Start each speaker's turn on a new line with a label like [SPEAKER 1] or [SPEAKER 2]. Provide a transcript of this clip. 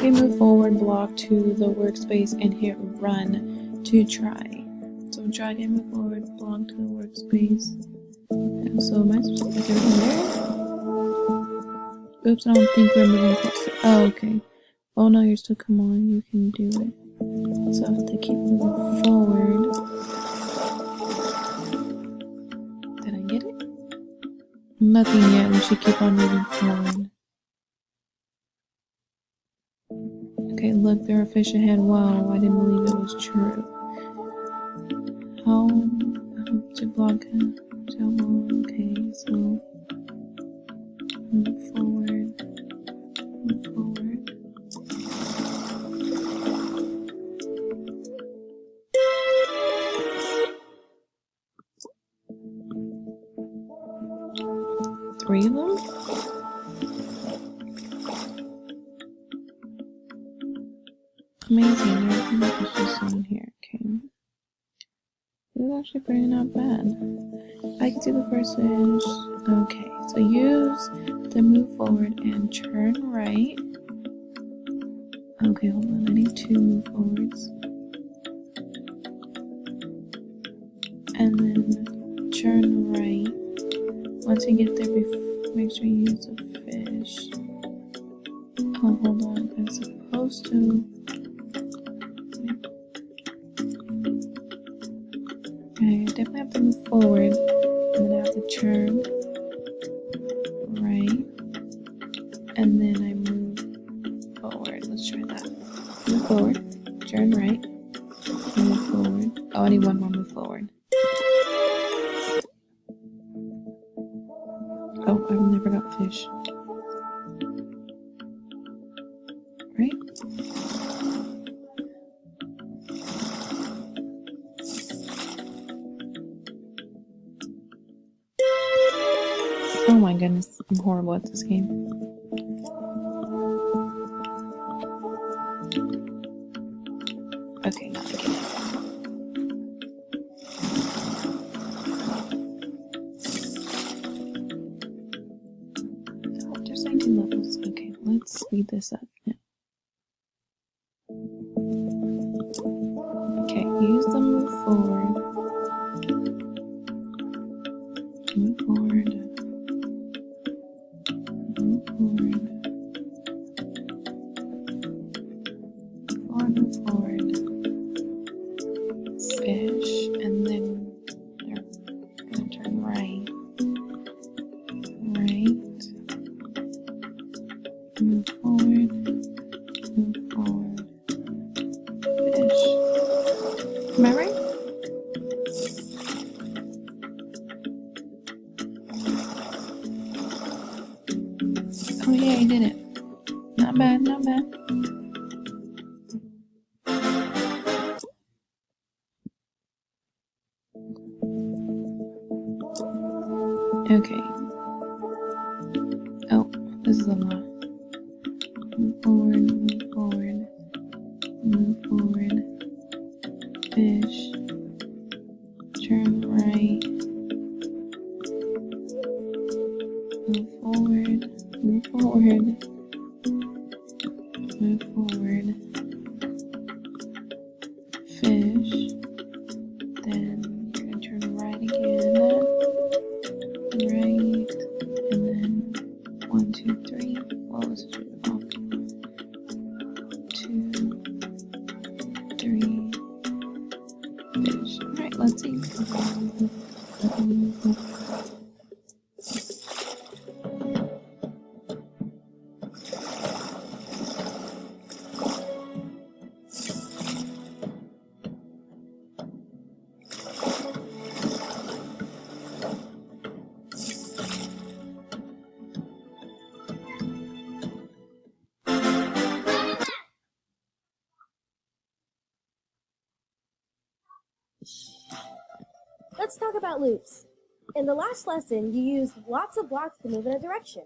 [SPEAKER 1] drag a move forward block to the workspace and hit run to try. So drag a move forward block to the workspace. And so am I supposed to get it there? Oops, I don't think we're moving closer. Oh, okay. Oh no, you're still, come on, you can do it. So I have to keep moving forward. Did I get it? Nothing yet, we should keep on moving forward. Okay, look, there are fish ahead. Wow, I didn't believe it was true. How to block it? Okay, so move forward. Move forward. Three of them? Amazing, there's just in here. Okay. This is actually pretty not bad. I can see the first fish. Okay, so use the move forward and turn right. Okay, hold on, I need 2 move forwards. And then turn right. Once you get there, make sure you use the fish. Oh, hold on, I'm supposed to... Okay, I definitely have to move forward, and then I have to turn right, and then I move forward. Let's try that. Move forward, turn right, move forward. Oh, I need 1 more move forward. Oh, I've never got fish. Right? Oh my goodness, I'm horrible at this game. Okay, now I get it. Oh, there's 19 levels. Okay, let's speed this up now. Okay, use the move forward. Move forward. Move forward. Move forward. Fish, and then they're gonna turn right. Right. Move forward. Move forward. Fish. Am I right? Oh yeah, I did it. Not bad, not bad. Okay. Oh, this is a lot. Move forward, move forward. Move forward. Fish. Turn right. Move forward. Move forward. Move forward. Fish. Then you're gonna turn right again. Right. And then 1, 2, 3. Whoa, this is really long. 2, 3. Fish. Alright, let's see.
[SPEAKER 2] Let's talk about loops. In the last lesson, you used lots of blocks to move in a direction.